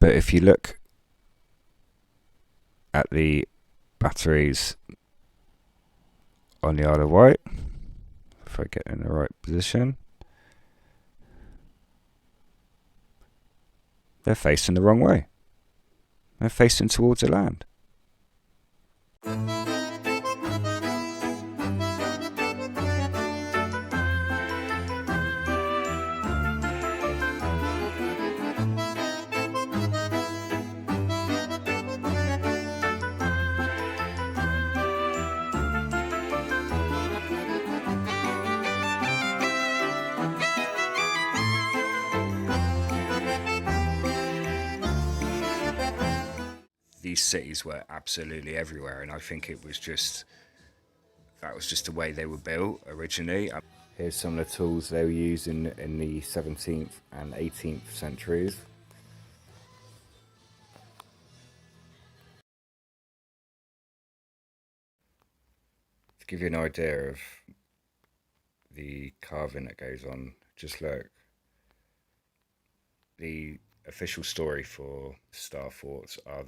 But if you look at the batteries on the Isle of Wight, if I get in the right position, they're facing the wrong way. They're facing towards the land. These cities were absolutely everywhere, and I think that was just the way they were built originally. Here's some of the tools they were using in the 17th and 18th centuries. To give you an idea of the carving that goes on, just look. The official story for star forts are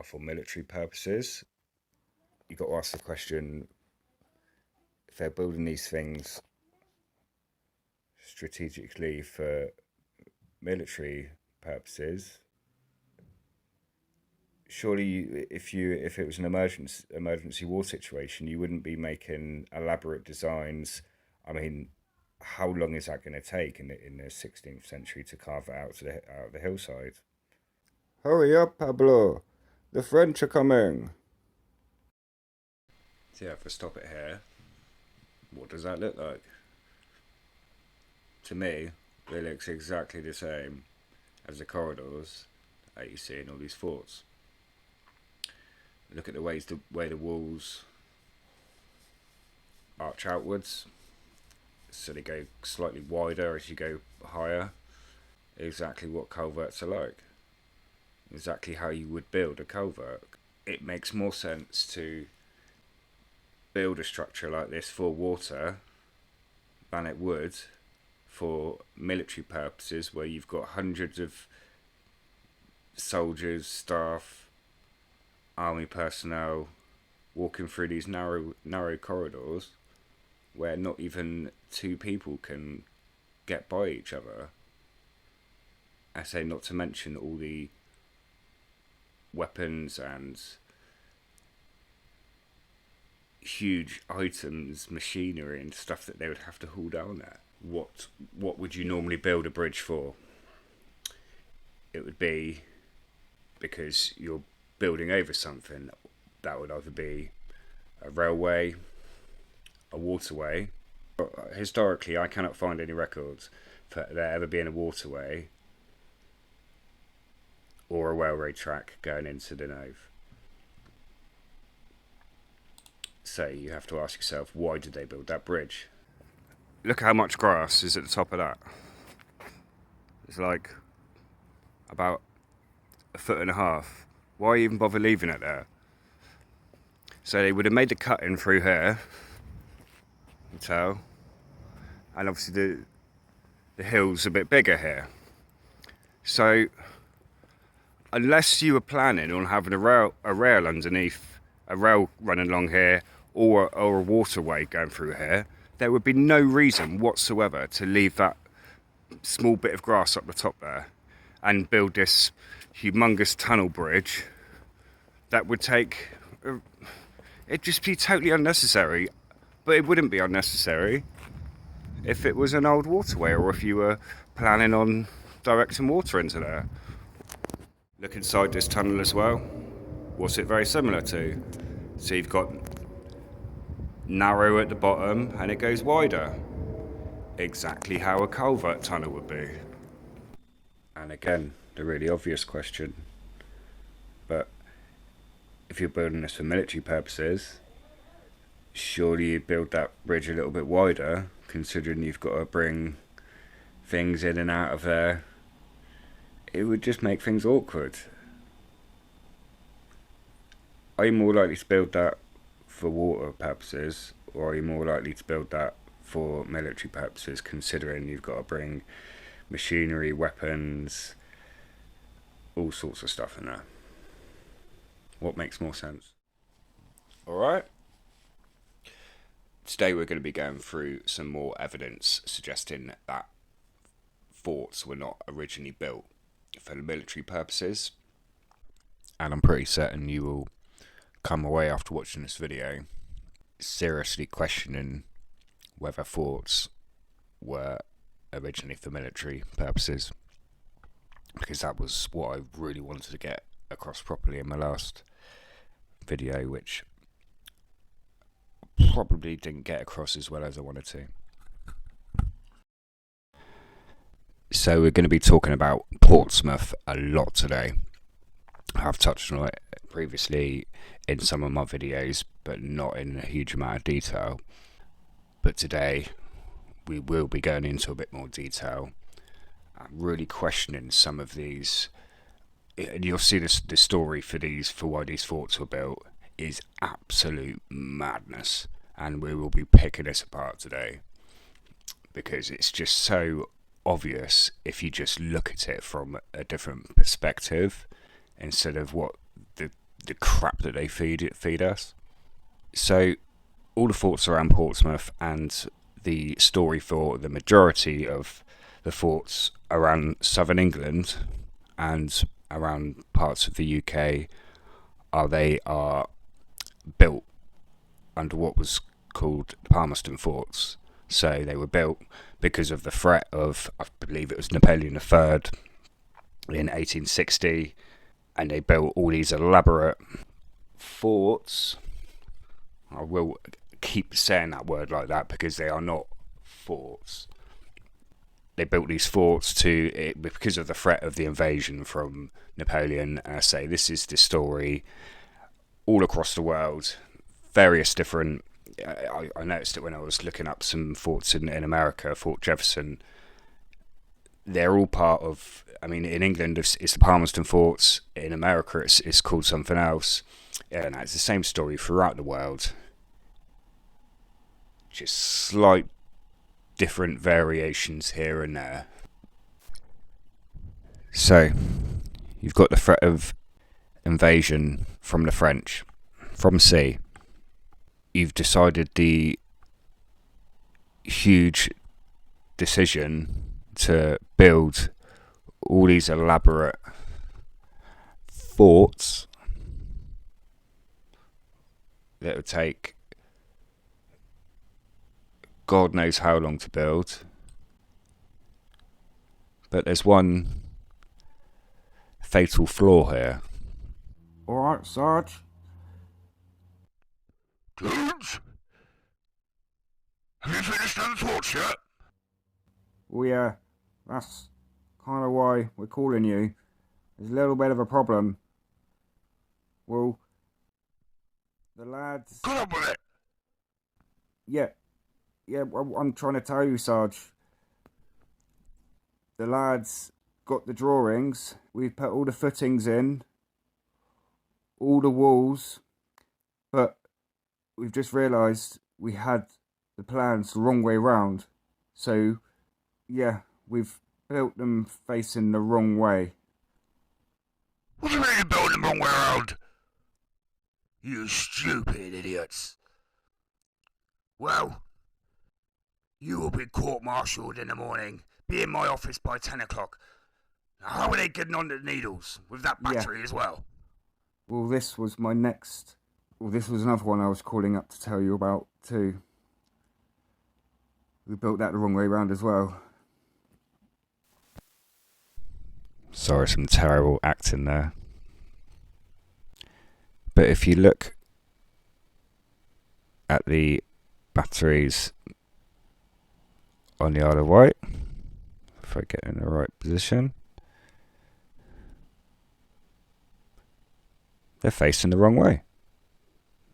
for military purposes. You've got to ask the question, if they're building these things strategically for military purposes, surely if it was an emergency war situation, you wouldn't be making elaborate designs. I mean, how long is that going to take in the 16th century to carve it out of the hillside? Hurry up, Pablo! The French are coming! So yeah, if I stop it here, what does that look like? To me, it looks exactly the same as the corridors that you see in all these forts. Look at the way the walls arch outwards, so they go slightly wider as you go higher. Exactly what culverts are like. Exactly how you would build a culvert. It makes more sense to build a structure like this for water than it would for military purposes, where you've got hundreds of soldiers, staff, army personnel walking through these narrow corridors where not even two people can get by each other. I say, not to mention all the weapons and huge items, machinery and stuff that they would have to haul down there. What would you normally build a bridge for? It would be because you're building over something. That would either be a railway, a waterway. Historically, I cannot find any records for there ever being a waterway or a railway track going into the nave. So you have to ask yourself, why did they build that bridge? Look how much grass is at the top of that. It's like about 1.5 foot. Why even bother leaving it there? So they would have made the cutting through here, you tell, and obviously the hill's a bit bigger here. So unless you were planning on having a rail underneath, a rail running along here, or a waterway going through here, there would be no reason whatsoever to leave that small bit of grass up the top there and build this humongous tunnel bridge that would take... It'd just be totally unnecessary. But it wouldn't be unnecessary if it was an old waterway, or if you were planning on directing water into there. Look inside this tunnel as well. What's it very similar to? So you've got narrow at the bottom and it goes wider. Exactly how a culvert tunnel would be. And again, the really obvious question, but if you're building this for military purposes, surely you'd build that bridge a little bit wider, considering you've got to bring things in and out of there. It would just make things awkward. Are you more likely to build that for water purposes, or are you more likely to build that for military purposes, considering you've got to bring machinery, weapons, all sorts of stuff in there. What makes more sense? Alright. Today we're going to be going through some more evidence suggesting that forts were not originally built for military purposes. And I'm pretty certain you will come away after watching this video seriously questioning whether forts were originally for military purposes, because that was what I really wanted to get across properly in my last video, which probably didn't get across as well as I wanted to. So we're going to be talking about Portsmouth a lot today. I've touched on it previously in some of my videos, but not in a huge amount of detail. But today we will be going into a bit more detail. I'm really questioning some of these, and you'll see this. The story for why these forts were built is absolute madness, and we will be picking this apart today because it's just so obvious if you just look at it from a different perspective instead of what the crap that they feed us. So all the forts around Portsmouth, and the story for the majority of the forts around southern England and around parts of the UK they are built under what was called Palmerston forts. So they were built because of the threat of, I believe it was Napoleon III in 1860, and they built all these elaborate forts. I will keep saying that word like that because they are not forts. They built these forts because of the threat of the invasion from Napoleon. And I say this is the story all across the world. Various different. I noticed it when I was looking up some forts in America. Fort Jefferson. They're all part of. I mean, in England it's the Palmerston forts. In America it's called something else. And it's the same story throughout the world. Just slight different variations here and there. So, you've got the threat of invasion from the French, from sea. You've decided the huge decision to build all these elaborate forts that would take God knows how long to build. But there's one fatal flaw here. Alright, Sarge. Clarence? Have you finished on the torch yet? Well, yeah, that's kind of why we're calling you. There's a little bit of a problem. Well, the lads... Get on with it! Yeah, I'm trying to tell you, Sarge. The lads got the drawings. We've put all the footings in. All the walls. But we've just realised we had the plans the wrong way round. So, yeah, we've built them facing the wrong way. What do you mean you built them wrong way around? You stupid idiots. Well, you will be court-martialed in the morning. Be in my office by 10 o'clock. Now, how are they getting on the needles with that battery as well? Well, this was my next... Well, this was another one I was calling up to tell you about too. We built that the wrong way round as well. Sorry, some terrible acting there. But if you look at the batteries on the Isle of Wight, if I get in the right position, they're facing the wrong way.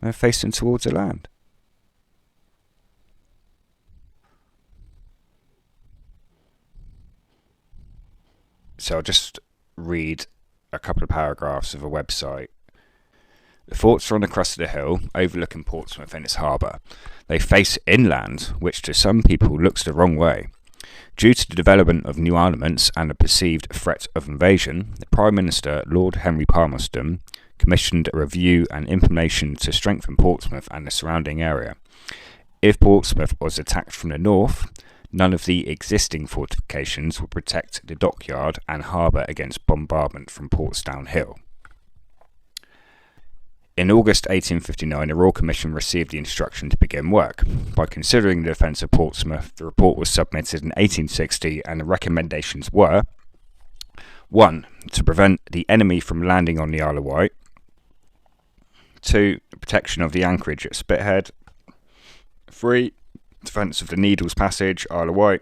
They're facing towards the land. So I'll just read a couple of paragraphs of a website. The forts are on the crest of the hill, overlooking Portsmouth and its harbour. They face inland, which to some people looks the wrong way. Due to the development of new armaments and a perceived threat of invasion, the Prime Minister, Lord Henry Palmerston, commissioned a review and implementation to strengthen Portsmouth and the surrounding area. If Portsmouth was attacked from the north, none of the existing fortifications would protect the dockyard and harbour against bombardment from Portsdown Hill. In August 1859, the Royal Commission received the instruction to begin work. By considering the defence of Portsmouth, the report was submitted in 1860 and the recommendations were: 1. To prevent the enemy from landing on the Isle of Wight. 2. Protection of the anchorage at Spithead. 3. Defence of the Needles Passage, Isle of Wight.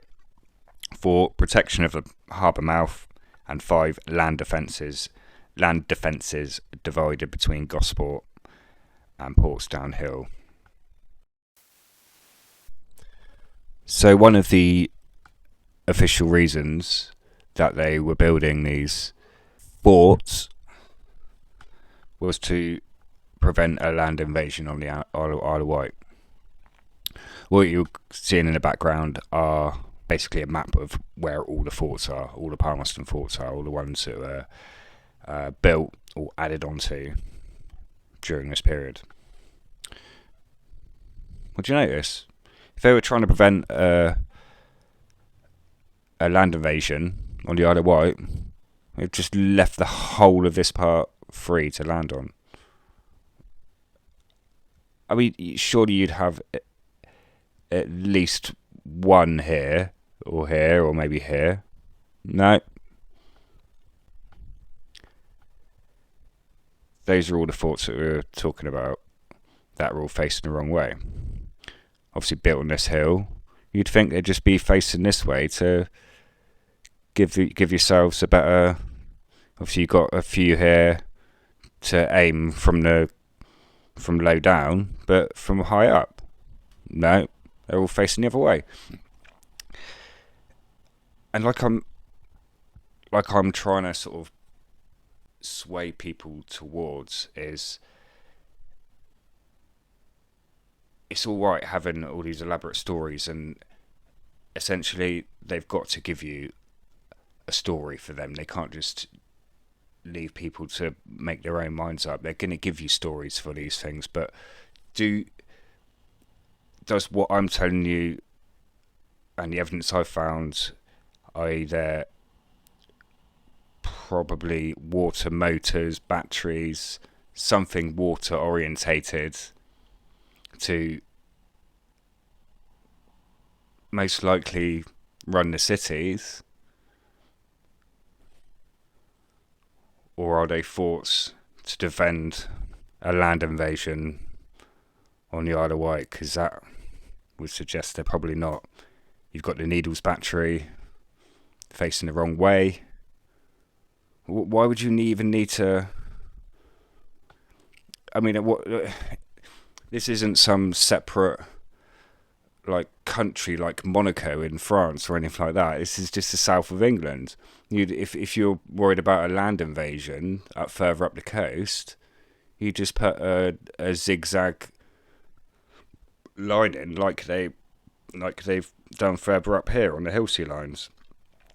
4. Protection of the harbour mouth. And 5. Land defences divided between Gosport and Portsdown Hill. So one of the official reasons that they were building these forts was to prevent a land invasion on the Isle of Wight. What you're seeing in the background are basically a map of where all the forts are, all the Palmerston forts are, all the ones that were built or added onto during this period. What do you notice? If they were trying to prevent a land invasion on the Isle of Wight, they've just left the whole of this part free to land on. I mean, surely you'd have at least one here, or maybe here. No. Those are all the forts that we were talking about that were all facing the wrong way. Obviously built on this hill. You'd think they'd just be facing this way to give yourselves a better... Obviously you've got a few here to aim from low down, but from high up. No, they're all facing the other way. And like I'm trying to sort of sway people towards is, it's all right having all these elaborate stories, and essentially they've got to give you a story for them. They can't just leave people to make their own minds up. They're going to give you stories for these things, but does what I'm telling you and the evidence I've found, i.e. they're probably water motors, batteries, something water orientated to most likely run the cities, or are they forts to defend a land invasion on the Isle of Wight? Because that would suggest they're probably not. You've got the Needles battery facing the wrong way. Why would you even need to... I mean, this isn't some separate country like Monaco in France or anything like that. This is just the south of England. If you're worried about a land invasion further up the coast, you just put a zigzag line in like they've done further up here on the Hillsea lines.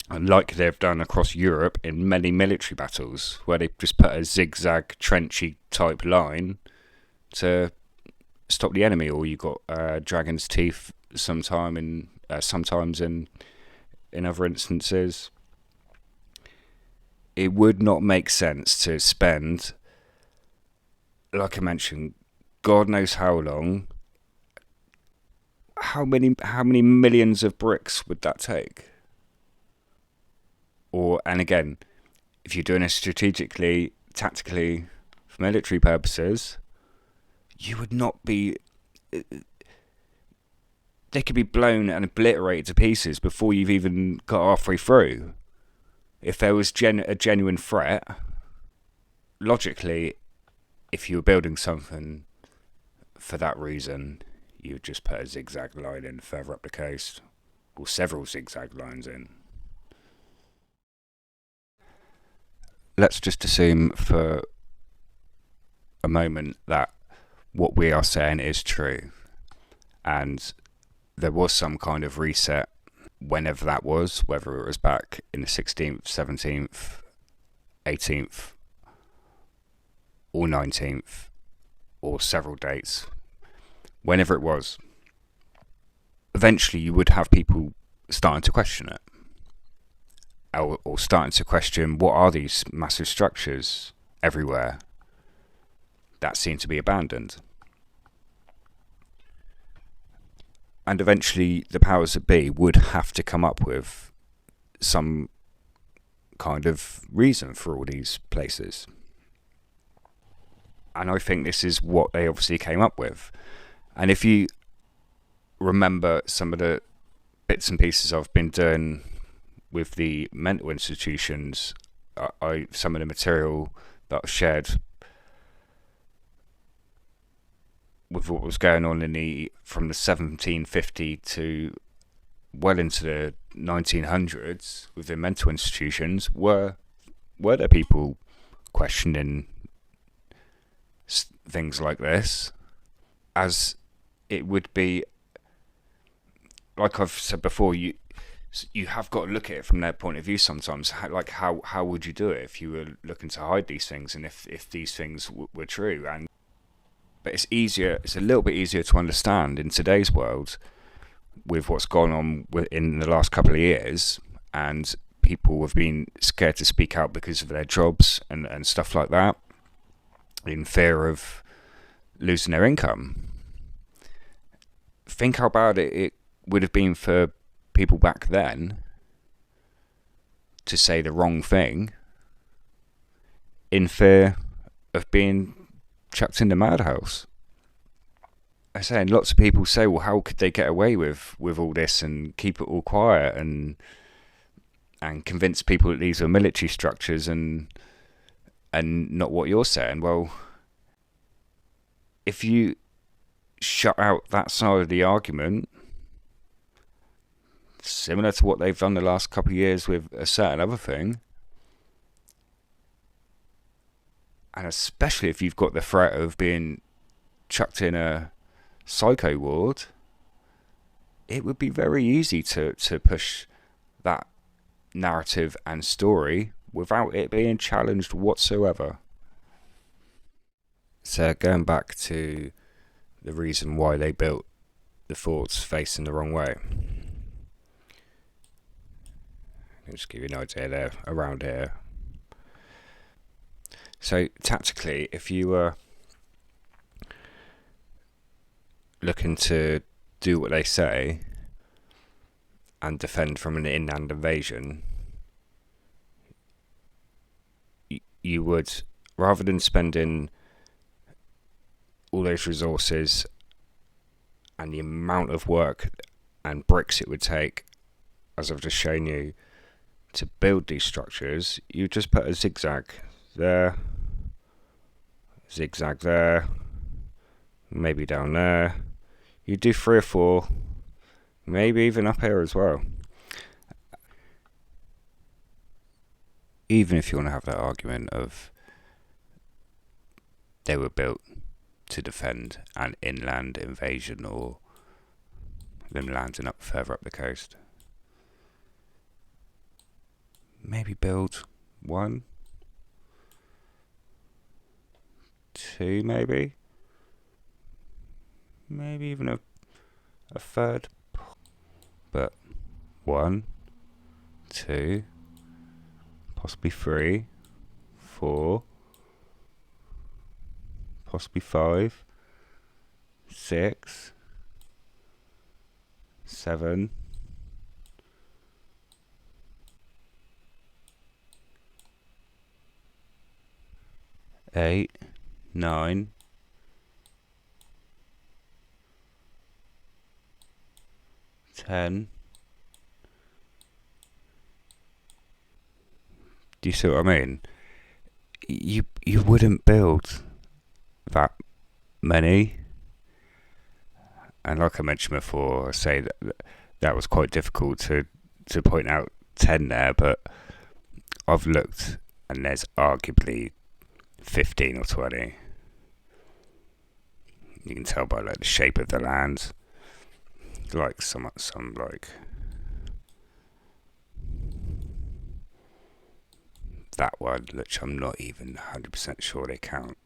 And like they've done across Europe in many military battles, where they just put a zigzag, trenchy type line to stop the enemy. Or you got Dragon's Teeth sometimes in other instances. It would not make sense to spend, like I mentioned, God knows how long. How many millions of bricks would that take? And again, if you're doing it strategically, tactically, for military purposes, you would not be... They could be blown and obliterated to pieces before you've even got halfway through. If there was a genuine threat, logically, if you were building something for that reason, you would just put a zigzag line in further up the coast, or several zigzag lines in. Let's just assume for a moment that what we are saying is true, and there was some kind of reset whenever that was, whether it was back in the 16th, 17th, 18th, or 19th, or several dates, whenever it was, eventually you would have people starting to question it, or starting to question, what are these massive structures everywhere that seem to be abandoned? And eventually the powers that be would have to come up with some kind of reason for all these places. And I think this is what they obviously came up with. And if you remember some of the bits and pieces I've been doing with the mental institutions, some of the material that I've shared with what was going on from the 1750 to well into the 1900s within mental institutions, were there people questioning things like this? As it would be, like I've said before, you have got to look at it from their point of view sometimes. How would you do it if you were looking to hide these things, and if these things were true? But it's a little bit easier to understand in today's world with what's gone on in the last couple of years, and people have been scared to speak out because of their jobs and stuff like that, in fear of losing their income. Think how bad it would have been for people back then to say the wrong thing in fear of being chucked in the madhouse. I say, and lots of people say, well, how could they get away with all this and keep it all quiet and convince people that these are military structures and not what you're saying? Well, if you shut out that side of the argument, similar to what they've done the last couple of years with a certain other thing, and especially if you've got the threat of being chucked in a psycho ward, it would be very easy to push that narrative and story without it being challenged whatsoever. So going back to the reason why they built the forts facing the wrong way, I'll just give you an idea there around here. So tactically, if you were looking to do what they say and defend from an inland invasion, you would, rather than spending all those resources and the amount of work and bricks it would take, as I've just shown you, to build these structures, you just put a zigzag there, zigzag there, maybe down there. You do 3 or 4, maybe even up here as well. Even if you want to have that argument of they were built to defend an inland invasion or them landing up further up the coast, maybe build 1, 2, maybe even a third, but 1, 2, possibly 3, 4, possibly 5, 6, 7, 8, 9, 10. Do you see what I mean? You wouldn't build that many, and like I mentioned before, I say that was quite difficult to point out 10 there, but I've looked and there's arguably 15 or 20. You can tell by like the shape of the land, like some like that one, which I'm not even 100% sure they count.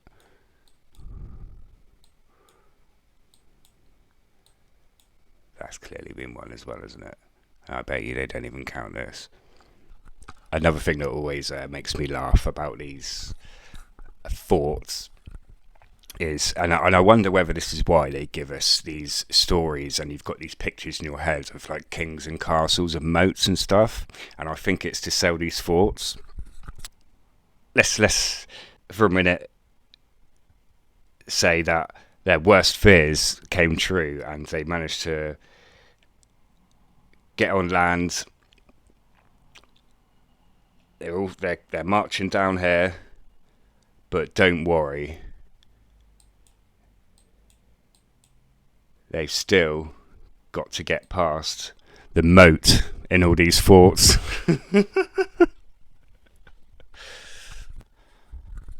That's clearly been one as well, isn't it? I bet you they don't even count this. Another thing that always makes me laugh about these forts is, and I wonder whether this is why they give us these stories and you've got these pictures in your head of like kings and castles and moats and stuff, and I think it's to sell these forts. Let's for a minute say that their worst fears came true and they managed to get on land. They're marching down here, but don't worry, they've still got to get past the moat in all these forts.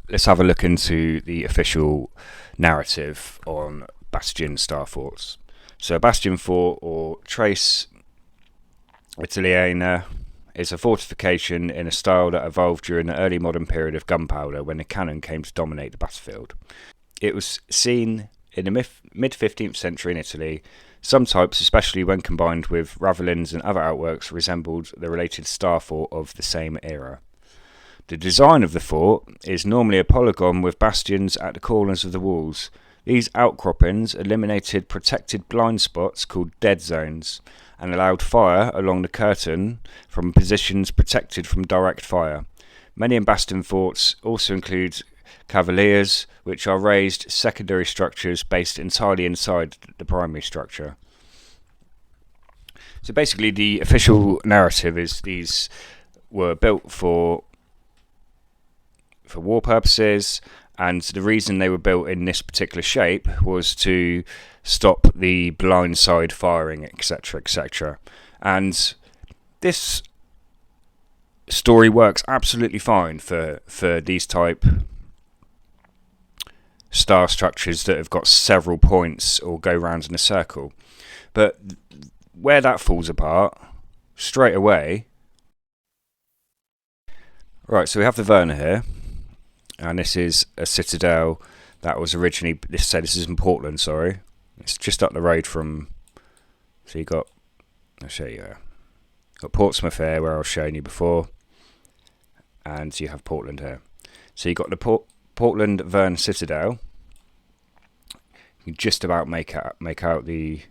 Let's have a look into the official narrative on bastion star forts. So a bastion fort, or Trace Italiana, is a fortification in a style that evolved during the early modern period of gunpowder, when the cannon came to dominate the battlefield. It was seen in the mid-15th century in Italy. Some types, especially when combined with ravelins and other outworks, resembled the related star fort of the same era. The design of the fort is normally a polygon with bastions at the corners of the walls. These outcroppings eliminated protected blind spots called dead zones and allowed fire along the curtain from positions protected from direct fire. Many bastion forts also include cavaliers, which are raised secondary structures based entirely inside the primary structure. So basically the official narrative is these were built for war purposes, and the reason they were built in this particular shape was to stop the blindside firing, etc., etc. And this story works absolutely fine for these type star structures that have got several points or go round in a circle. But where that falls apart straight away. Right, so we have the Werner here, and this is a citadel that was originally, this is in Portland, sorry. It's just up the road from, so you got, I'll show you here. Got Portsmouth here, where I was showing you before, and you have Portland here. So you got the Portland Verne Citadel. You can just about make out the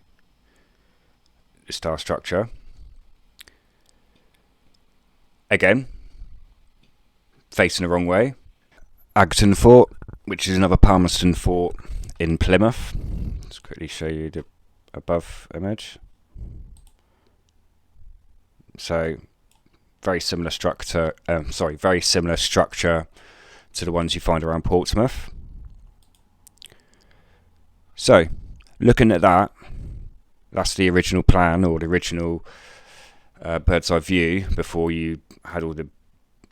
star structure. Again, facing the wrong way. Agton Fort, which is another Palmerston fort in Plymouth. Let's quickly show you the above image. So very similar structure. Very similar structure to the ones you find around Portsmouth. So, looking at that, that's the original plan, or the original bird's eye view before you had all the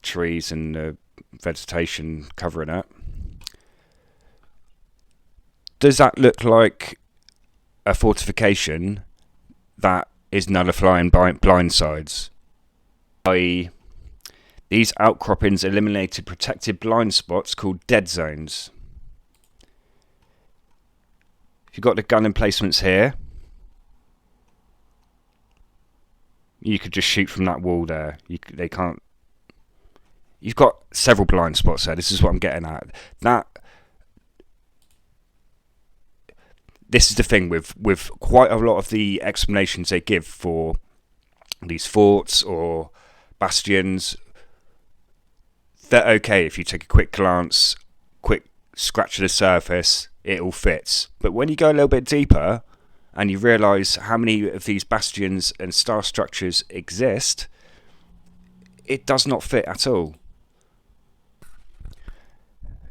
trees and the vegetation covering it. Does that look like a fortification that is nullifying blindsides? I.e., these outcroppings eliminated protected blind spots called dead zones. If you've got the gun emplacements here, you could just shoot from that wall there. They can't. You've got several blind spots there. This is what I'm getting at. This is the thing with quite a lot of the explanations they give for these forts or bastions. They're okay if you take a quick glance, quick scratch of the surface, it all fits. But when you go a little bit deeper and you realise how many of these bastions and star structures exist, it does not fit at all.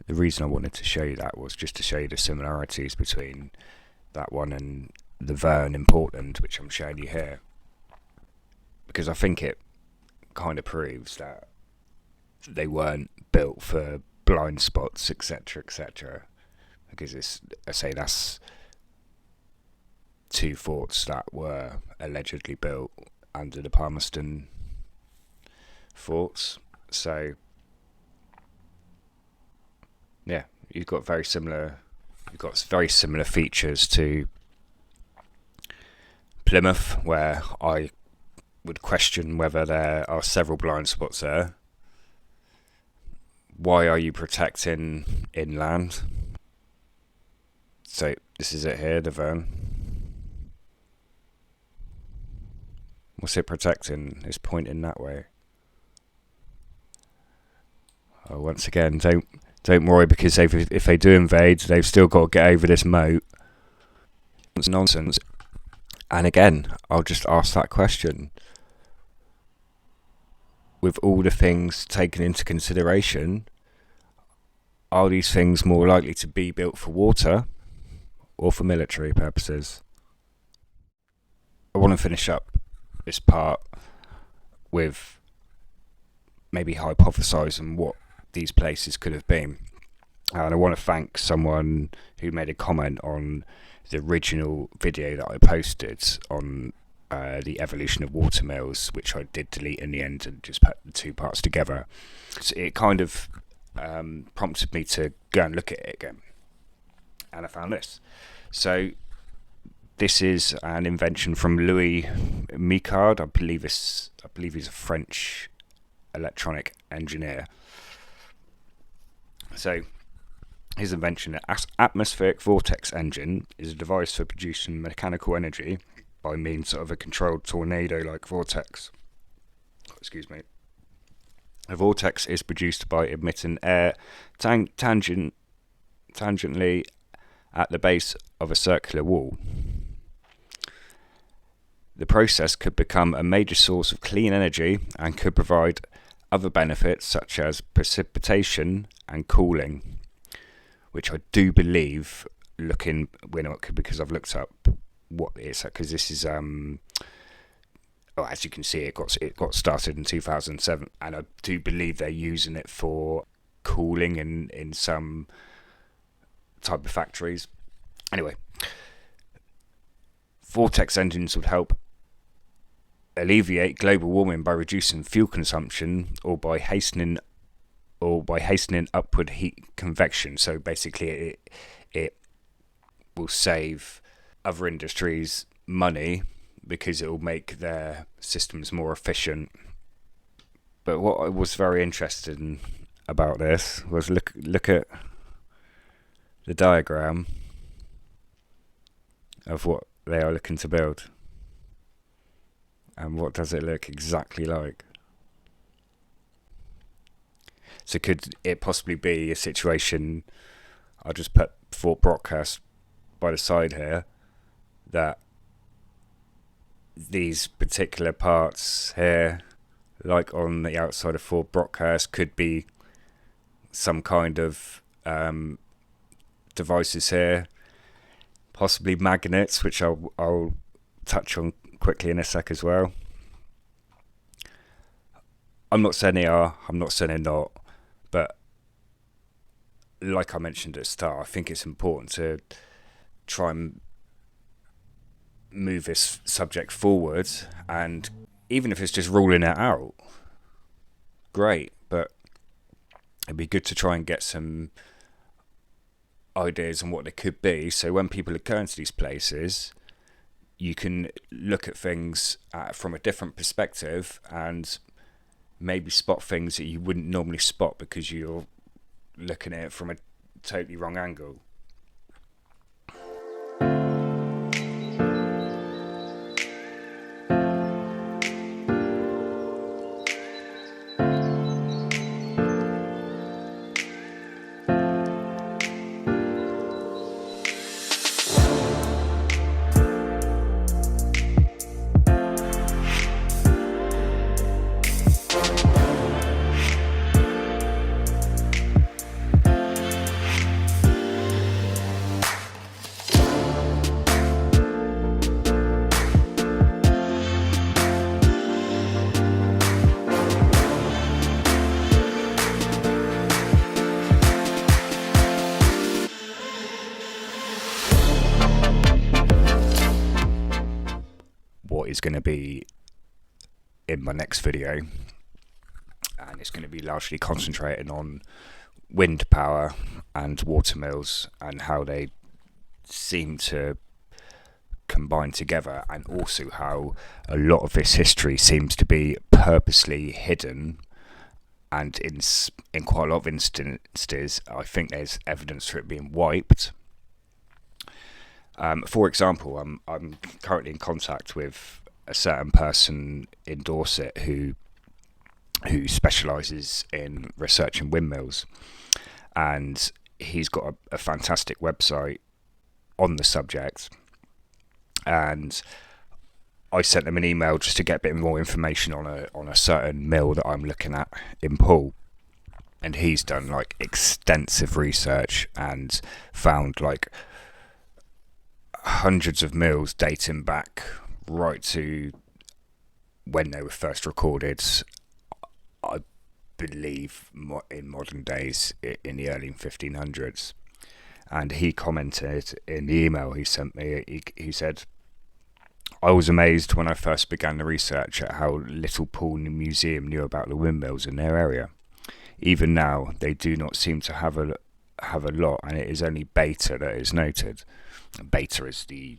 The reason I wanted to show you that was just to show you the similarities between that one and the Verne in Portland, which I'm showing you here, because I think it kind of proves that they weren't built for blind spots, etc., etc. Because that's two forts that were allegedly built under the Palmerston forts. So yeah, you've got very similar features to Plymouth, where I would question whether there are several blind spots there. Why are you protecting inland? So this is it here, the Verne. What's it protecting? It's pointing that way. Oh, once again, don't worry, because if they do invade, they've still got to get over this moat. It's nonsense. And again, I'll just ask that question. With all the things taken into consideration, are these things more likely to be built for water or for military purposes? I want to finish up this part with maybe hypothesising what these places could have been. And I want to thank someone who made a comment on the original video that I posted on the evolution of watermills, which I did delete in the end and just put the two parts together. So it kind of prompted me to go and look at it again, and I found this. So this is an invention from LiQWYD. I believe he's a French electronic engineer. So his invention, an atmospheric vortex engine, is a device for producing mechanical energy by means of a controlled tornado-like vortex. Excuse me. A vortex is produced by emitting air tangentially at the base of a circular wall. The process could become a major source of clean energy and could provide other benefits such as precipitation and cooling, which I do believe, because I've looked up what it is, because this is as you can see, it got started in 2007, and I do believe they're using it for cooling in some type of factories. Anyway, vortex engines would help alleviate global warming by reducing fuel consumption or by hastening upward heat convection. So basically it will save other industries money because it will make their systems more efficient. But what I was very interested in about this was look at the diagram of what they are looking to build. And what does it look exactly like? So could it possibly be a situation, I'll just put Fort Broadcast by the side here, that these particular parts here, like on the outside of Fort Broadcast, could be some kind of devices here, possibly magnets, which I'll touch on quickly in a sec as well. I'm not saying they are, I'm not saying they're not, but like I mentioned at the start, I think it's important to try and move this subject forward, and even if it's just ruling it out, great, but it'd be good to try and get some ideas on what they could be, so when people are going to these places, you can look at things from a different perspective and maybe spot things that you wouldn't normally spot because you're looking at it from a totally wrong angle. Is going to be in my next video, and it's going to be largely concentrating on wind power and water mills and how they seem to combine together, and also how a lot of this history seems to be purposely hidden, and in quite a lot of instances I think there's evidence for it being wiped. For example, I'm currently in contact with a certain person in Dorset who specialises in researching windmills, and he's got a fantastic website on the subject. And I sent him an email just to get a bit more information on a certain mill that I'm looking at in Poole, and he's done like extensive research and found like hundreds of mills dating back right to when they were first recorded, I believe in modern days, in the early 1500s. And he commented in the email he sent me, he said, "I was amazed when I first began the research at how little Poole Museum knew about the windmills in their area. Even now, they do not seem to have a lot, and it is only Beta that is noted." Beta is the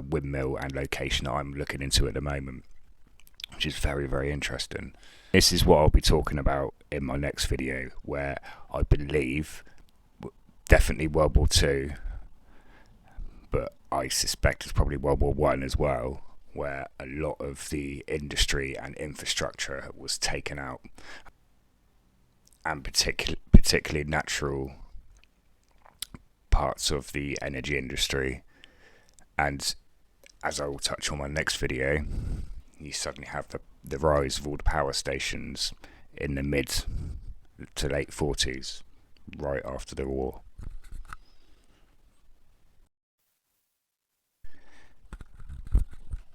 windmill and location that I'm looking into at the moment, which is very, very interesting. This is what I'll be talking about in my next video, where I believe definitely World War II, but I suspect it's probably World War One as well, where a lot of the industry and infrastructure was taken out, and particularly natural parts of the energy industry. And as I will touch on my next video, you suddenly have the rise of all the power stations in the mid to late 40s, right after the war.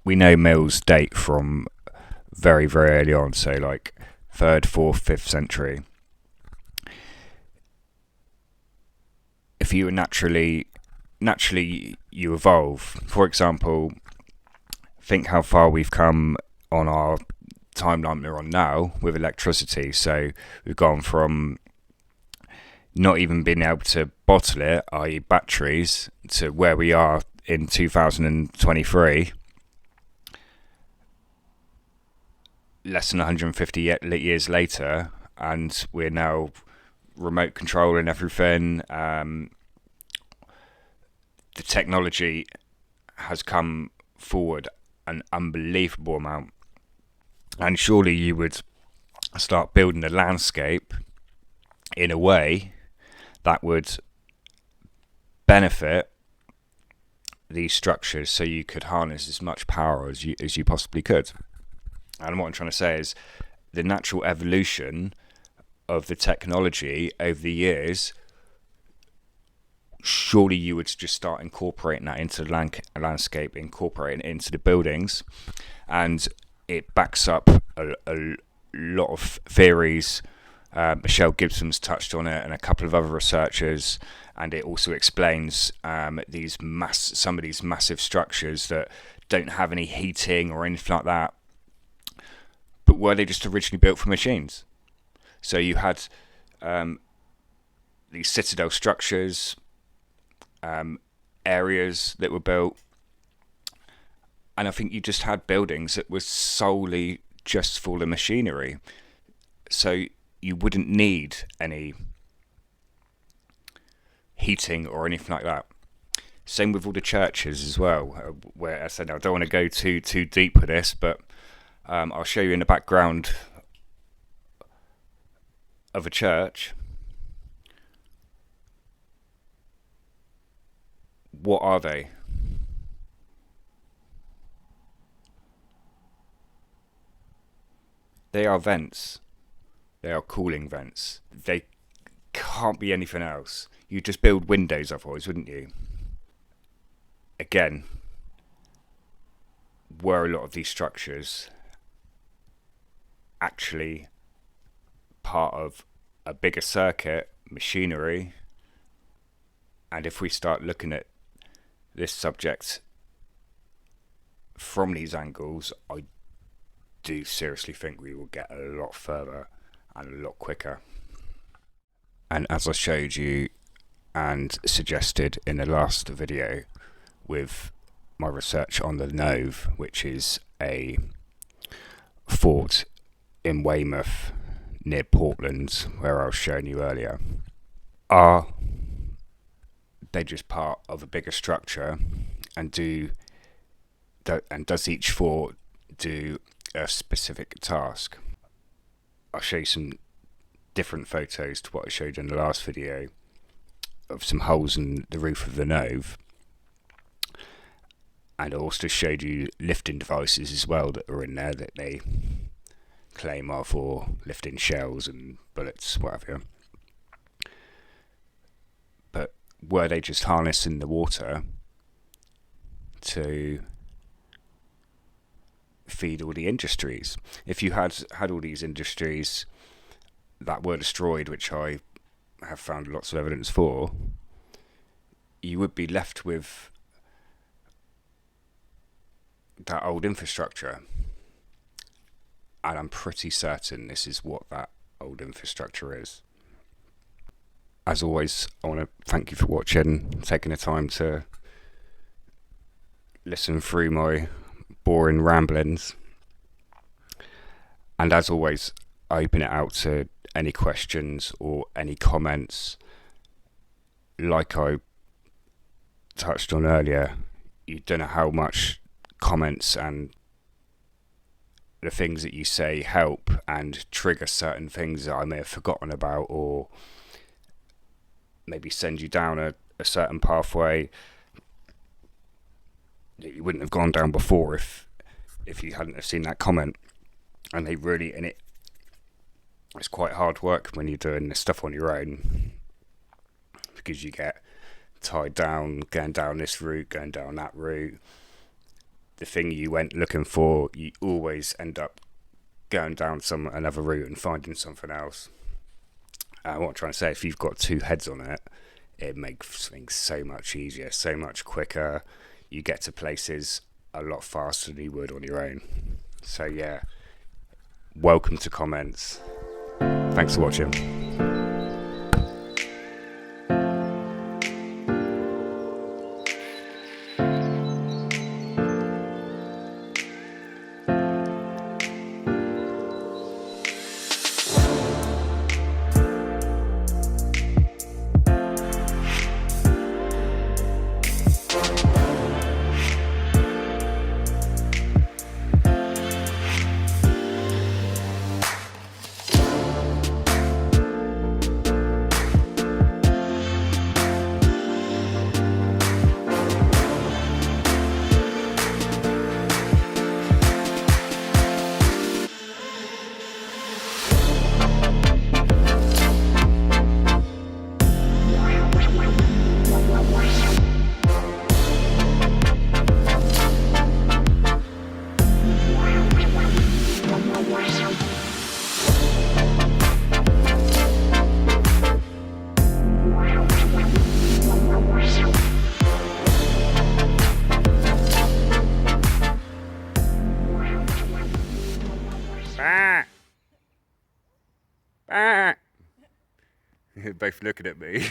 We know mills date from very, very early on, so like 3rd, 4th, 5th century. If you were naturally you evolve. For example, think how far we've come on our timeline we're on now with electricity. So we've gone from not even being able to bottle it, i.e. batteries, to where we are in 2023, less than 150 years later, and we're now remote controlling everything. The technology has come forward an unbelievable amount, and surely you would start building a landscape in a way that would benefit these structures, so you could harness as much power as you possibly could. And what I'm trying to say is the natural evolution of the technology over the years, surely you would just start incorporating that into the landscape, incorporating it into the buildings. And it backs up a lot of theories. Michelle Gibson's touched on it, and a couple of other researchers, and it also explains some of these massive structures that don't have any heating or anything like that, but were they just originally built for machines? So you had these citadel structures, areas that were built, and I think you just had buildings that were solely just for the machinery, so you wouldn't need any heating or anything like that. Same with all the churches as well, where I said I don't want to go too deep with this, but I'll show you in the background of a church. What are they? They are vents. They are cooling vents. They can't be anything else. You'd just build windows otherwise, wouldn't you? Again, were a lot of these structures actually part of a bigger circuit, machinery? And if we start looking at this subject from these angles, I do seriously think we will get a lot further and a lot quicker. And as I showed you and suggested in the last video with my research on the Nove, which is a fort in Weymouth near Portland, where I was showing you earlier, are they just part of a bigger structure, and does each fort do a specific task? I'll show you some different photos to what I showed in the last video of some holes in the roof of the Nove, and I also showed you lifting devices as well that are in there that they claim are for lifting shells and bullets, whatever. But were they just harnessed in the water to feed all the industries? If you had all these industries that were destroyed, which I have found lots of evidence for, you would be left with that old infrastructure. And I'm pretty certain this is what that old infrastructure is. As always, I want to thank you for watching, taking the time to listen through my boring ramblings. And as always, I open it out to any questions or any comments. Like I touched on earlier, you don't know how much comments and the things that you say help and trigger certain things that I may have forgotten about, or maybe send you down a certain pathway that you wouldn't have gone down before if you hadn't have seen that comment. And it's quite hard work when you're doing this stuff on your own, because you get tied down going down this route, going down that route. The thing you went looking for, you always end up going down another route and finding something else. What I'm trying to say, if you've got two heads on it, it makes things so much easier, so much quicker. You get to places a lot faster than you would on your own. So yeah, welcome to comments. Thanks for watching. You're both looking at me.